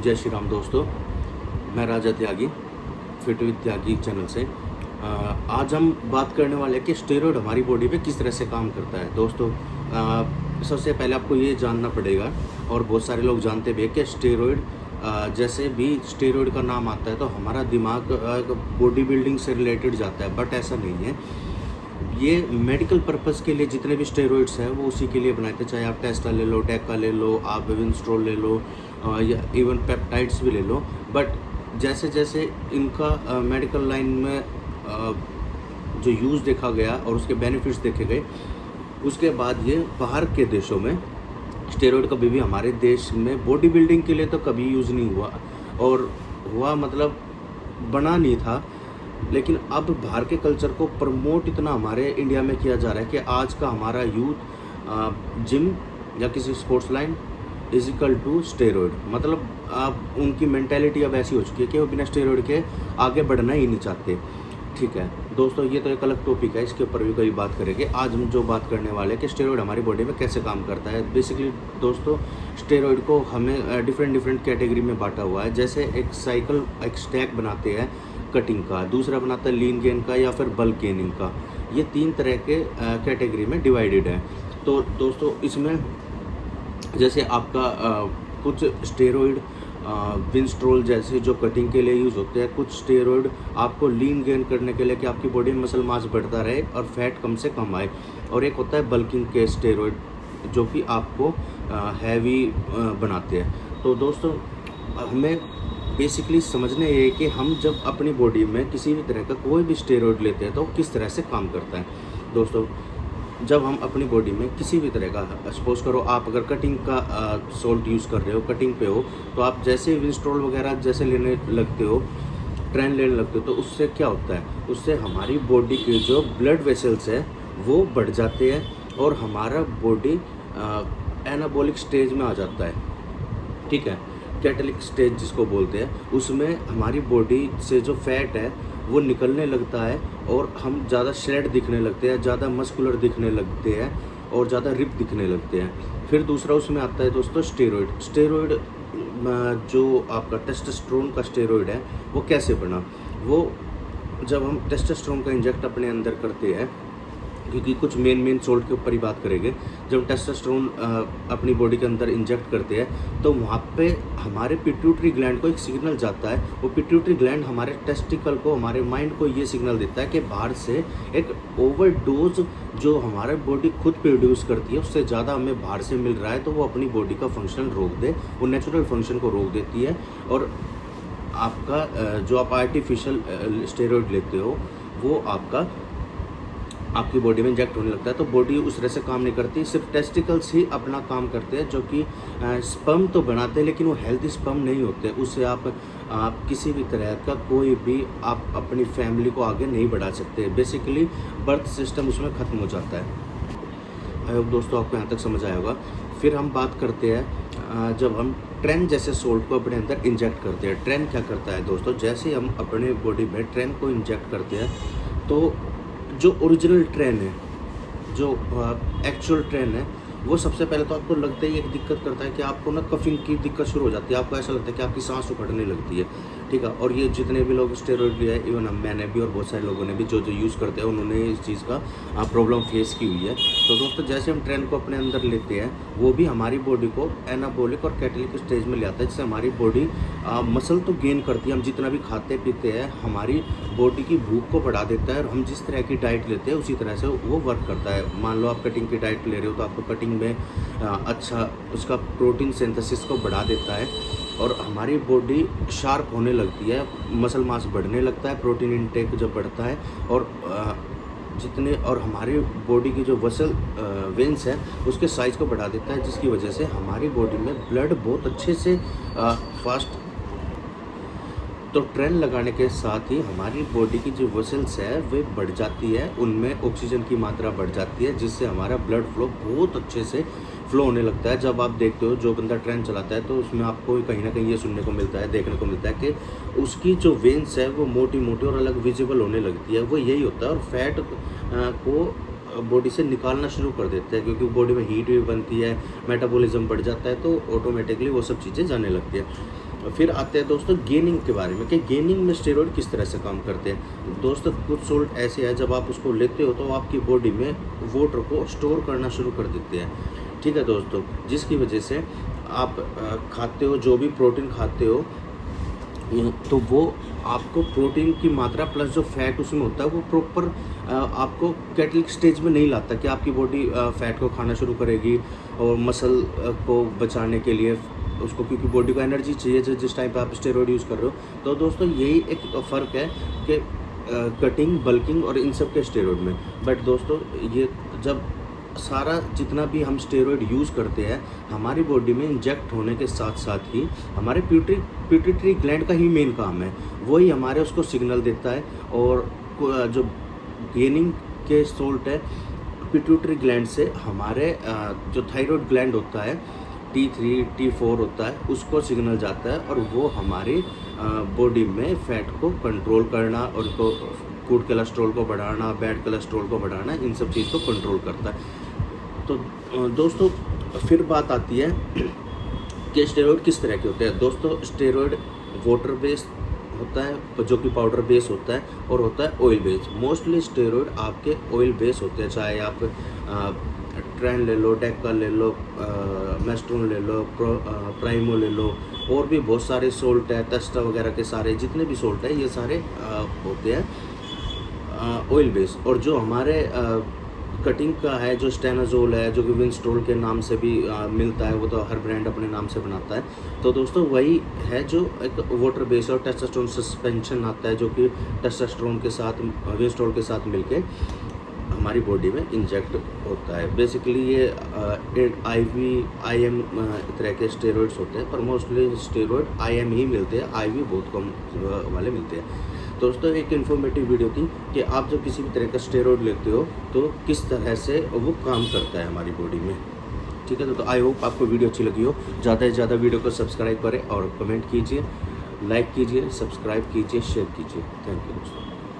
जय श्री राम दोस्तों। मैं राजा त्यागी, फिट विद त्यागी चैनल से। आज हम बात करने वाले हैं कि स्टेरॉयड हमारी बॉडी पे किस तरह से काम करता है। दोस्तों, सबसे पहले आपको ये जानना पड़ेगा, और बहुत सारे लोग जानते भी हैं कि स्टेरॉयड, जैसे भी स्टेरॉयड का नाम आता है तो हमारा दिमाग बॉडी बिल्डिंग से रिलेटेड जाता है, बट ऐसा नहीं है। ये मेडिकल पर्पस के लिए जितने भी स्टेरॉइड्स हैं वो उसी के लिए बनाए थे। चाहे आप टेस्ला ले लो, टेका ले लो, आप विंस्ट्रोल ले लो, या इवन पेप्टाइड्स भी ले लो। बट जैसे जैसे इनका मेडिकल लाइन में जो यूज़ देखा गया और उसके बेनिफिट्स देखे गए, उसके बाद ये बाहर के देशों में स्टेरॉइड कभी भी हमारे देश में बॉडी बिल्डिंग के लिए तो कभी यूज़ नहीं हुआ, और हुआ मतलब बना नहीं था। लेकिन अब बाहर के कल्चर को प्रमोट इतना हमारे इंडिया में किया जा रहा है कि आज का हमारा यूथ जिम या किसी sports line is equal to steroid. मतलब अब उनकी मेंटेलिटी अब ऐसी हो चुकी है कि वो बिना स्टेरॉयड के आगे बढ़ना ही नहीं चाहते। ठीक है दोस्तों, ये तो एक अलग टॉपिक है, इसके ऊपर भी कभी बात करेंगे। आज हम जो बात करने वाले हैं कि स्टेरॉयड हमारी बॉडी में कैसे काम करता है। बेसिकली दोस्तों, स्टेरॉयड को हमें डिफरेंट कैटेगरी में बांटा हुआ है। जैसे एक साइकिल, एक स्टैक बनाते हैं कटिंग का, दूसरा बनाता है लीन गेन का या फिर बल्क गेनिंग का। ये 3 तरह के कैटेगरी में डिवाइडेड है। तो दोस्तों, इसमें जैसे आपका कुछ स्टेरॉयड विंस्ट्रोल जैसे जो कटिंग के लिए यूज़ होते हैं, कुछ स्टेरॉयड आपको लीन गेन करने के लिए कि आपकी बॉडी में मसल मास बढ़ता रहे और फैट कम से कम आए। और एक होता है बल्किंग के स्टेरॉयड जो कि आपको हैवी बनाते हैं। तो दोस्तों, हमें बेसिकली समझना ये है कि हम जब अपनी बॉडी में किसी भी तरह का कोई भी स्टेरॉयड लेते हैं तो किस तरह से काम करता है। दोस्तों, जब हम अपनी बॉडी में किसी भी तरह का, सपोज करो आप अगर कटिंग का सॉल्ट यूज़ कर रहे हो, कटिंग पे हो, तो आप जैसे विंस्ट्रोल वगैरह जैसे लेने लगते हो, ट्रेन लेने लगते हो, तो उससे क्या होता है, उससे हमारी बॉडी के जो ब्लड वेसल्स है वो बढ़ जाते हैं और हमारा बॉडी एनाबॉलिक स्टेज में आ जाता है। ठीक है, कैटलिक स्टेज जिसको बोलते हैं, उसमें हमारी बॉडी से जो फैट है वो निकलने लगता है और हम ज़्यादा श्रेड दिखने लगते हैं, ज़्यादा मस्कुलर दिखने लगते हैं और ज़्यादा रिप दिखने लगते हैं। फिर दूसरा उसमें आता है दोस्तों स्टेरॉयड। स्टेरॉयड जो आपका टेस्टोस्टेरोन का स्टेरॉयड है वो कैसे बना, वो जब हम टेस्टोस्टेरोन का इंजेक्ट अपने अंदर करते हैं, क्योंकि कुछ मेन सोल्ट के ऊपर ही बात करेंगे। जब टेस्टोस्टेरोन अपनी बॉडी के अंदर इंजेक्ट करते हैं तो वहाँ पे हमारे पिट्यूटरी ग्लैंड को एक सिग्नल जाता है। वो पिट्यूटरी ग्लैंड हमारे टेस्टिकल को, हमारे माइंड को ये सिग्नल देता है कि बाहर से एक ओवरडोज जो हमारे बॉडी खुद प्रोड्यूस करती है उससे ज़्यादा हमें बाहर से मिल रहा है, तो वो अपनी बॉडी का फंक्शन रोक दे, वो नेचुरल फंक्शन को रोक देती है। और आपका जो आप आर्टिफिशियल स्टेरॉयड लेते हो वो आपकी बॉडी में इंजेक्ट होने लगता है, तो बॉडी उस तरह से काम नहीं करती। सिर्फ टेस्टिकल्स ही अपना काम करते हैं, जो कि स्पर्म तो बनाते हैं लेकिन वो हेल्दी स्पर्म नहीं होते। उससे आप किसी भी तरह का कोई भी आप अपनी फैमिली को आगे नहीं बढ़ा सकते। बेसिकली बर्थ सिस्टम उसमें ख़त्म हो जाता है। आई होप दोस्तों आपको यहाँ तक समझ आया होगा। फिर हम बात करते हैं जब हम ट्रेन जैसे सोल्ट को अपने अंदर इंजेक्ट करते हैं। ट्रेन क्या करता है दोस्तों, जैसे हम अपने बॉडी में ट्रेन को इंजेक्ट करते हैं तो जो ओरिजिनल ट्रेन है, जो एक्चुअल ट्रेन है, वो सबसे पहले तो आपको लगता ही एक दिक्कत करता है कि आपको ना कफिंग की दिक्कत शुरू हो जाती है। आपको ऐसा लगता है कि आपकी सांस उखड़ने लगती है। ठीक है, और ये जितने भी लोग स्टेरॉयड लिया है, इवन मैंने भी और बहुत सारे लोगों ने भी जो यूज़ करते हैं, उन्होंने इस चीज़ का प्रॉब्लम फेस की हुई है। तो दोस्तों, जैसे हम ट्रेन को अपने अंदर लेते हैं वो भी हमारी बॉडी को एनाबॉलिक और कैटलिक स्टेज में ले आता है, जिससे हमारी बॉडी मसल तो गेन करती है। हम जितना भी खाते पीते हैं हमारी बॉडी की भूख को बढ़ा देता है, और हम जिस तरह की डाइट लेते हैं उसी तरह से वो वर्क करता है। मान लो आप कटिंग की डाइट ले रहे हो तो आपको कटिंग में अच्छा उसका प्रोटीन सिंथेसिस को बढ़ा देता है और हमारी बॉडी शार्प होने लगती है, मसल मास बढ़ने लगता है, प्रोटीन इनटेक जब बढ़ता है, और हमारी बॉडी की जो वेंस है उसके साइज़ को बढ़ा देता है, जिसकी वजह से हमारी बॉडी में ब्लड बहुत अच्छे से फास्ट। तो ट्रेन लगाने के साथ ही हमारी बॉडी की जो वेसल्स है वे बढ़ जाती है, उनमें ऑक्सीजन की मात्रा बढ़ जाती है, जिससे हमारा ब्लड फ्लो बहुत अच्छे से फ्लो होने लगता है। जब आप देखते हो जो बंदा ट्रेन चलाता है तो उसमें आपको कहीं ना कहीं ये सुनने को मिलता है, देखने को मिलता है कि उसकी जो वेन्स है वो मोटी मोटी और अलग विजिबल होने लगती है। वो यही होता है, और फैट को बॉडी से निकालना शुरू कर देते हैं, क्योंकि बॉडी में हीट भी बनती है, मेटाबॉलिज्म बढ़ जाता है, तो ऑटोमेटिकली वो सब चीज़ें जाने लगती है। फिर आते हैं दोस्तों गेनिंग के बारे में कि गेनिंग में स्टेरॉइड किस तरह से काम करते हैं। दोस्तों कुछ सोल्ट ऐसे हैं जब आप उसको लेते हो तो आपकी बॉडी में वाटर को स्टोर करना शुरू कर देते हैं, ठीक है दोस्तों, जिसकी वजह से आप खाते हो जो भी प्रोटीन खाते हो तो वो आपको प्रोटीन की मात्रा प्लस जो फैट उसमें होता है वो प्रॉपर आपको कैटलिक स्टेज में नहीं लाता कि आपकी बॉडी फैट को खाना शुरू करेगी और मसल को बचाने के लिए उसको, क्योंकि बॉडी को एनर्जी चाहिए जिस टाइम पे आप स्टेरॉइड यूज़ कर रहे हो। तो दोस्तों यही एक फ़र्क है कि कटिंग, बल्किंग और इन सब के स्टेरॉइड में। बट दोस्तों ये जब सारा जितना भी हम स्टेरॉइड यूज़ करते हैं हमारी बॉडी में इंजेक्ट होने के साथ साथ ही हमारे पिट्यूटरी ग्लैंड का ही मेन काम है, वही हमारे उसको सिग्नल देता है। और जो गेनिंग के सोल्ट है पिट्यूटरी ग्लैंड से हमारे जो थायराइड ग्लैंड होता है T3 T4 होता है उसको सिग्नल जाता है और वो हमारी बॉडी में फैट को कंट्रोल करना और उसको गुड कोलेस्ट्रॉल को बढ़ाना, बैड कोलेस्ट्रॉल को बढ़ाना, इन सब चीज़ को कंट्रोल करता है। तो दोस्तों फिर बात आती है कि स्टेरॉइड किस तरह के होते हैं। दोस्तों स्टेरॉइड वाटर बेस्ड होता है जो कि पाउडर बेस होता है और होता है ऑयल बेस। मोस्टली स्टेरॉइड आपके ऑयल बेस होते हैं, चाहे आप ट्रेन ले लो, डेक्का ले लो, मेस्ट्रोन ले लो, प्राइमो ले लो, और भी बहुत सारे सोल्ट है, टेस्टा वगैरह के सारे जितने भी सोल्ट है ये सारे होते हैं ऑयल बेस। और जो हमारे कटिंग का है जो स्टेनाजोल है जो कि विंस्ट्रोल के नाम से भी मिलता है, वो तो हर ब्रांड अपने नाम से बनाता है। तो दोस्तों वही है जो एक वाटर बेस और टेस्टोस्टेरोन सस्पेंशन आता है जो कि टेस्टोस्टेरोन के साथ विंस्ट्रोल के साथ मिलके हमारी बॉडी में इंजेक्ट होता है। बेसिकली ये IM तरह के स्टेरॉइड्स होते हैं, पर मोस्टली स्टेरॉइड IM ही मिलते हैं, IV बहुत कम वाले मिलते हैं। दोस्तों एक इन्फॉर्मेटिव वीडियो थी कि आप जब किसी भी तरह का स्टेरॉइड लेते हो तो किस तरह से वो काम करता है हमारी बॉडी में, ठीक है। तो आई होप आपको वीडियो अच्छी लगी हो। ज़्यादा से ज़्यादा वीडियो को सब्सक्राइब करें और कमेंट कीजिए, लाइक कीजिए, सब्सक्राइब कीजिए, शेयर कीजिए। थैंक यू दोस्तों।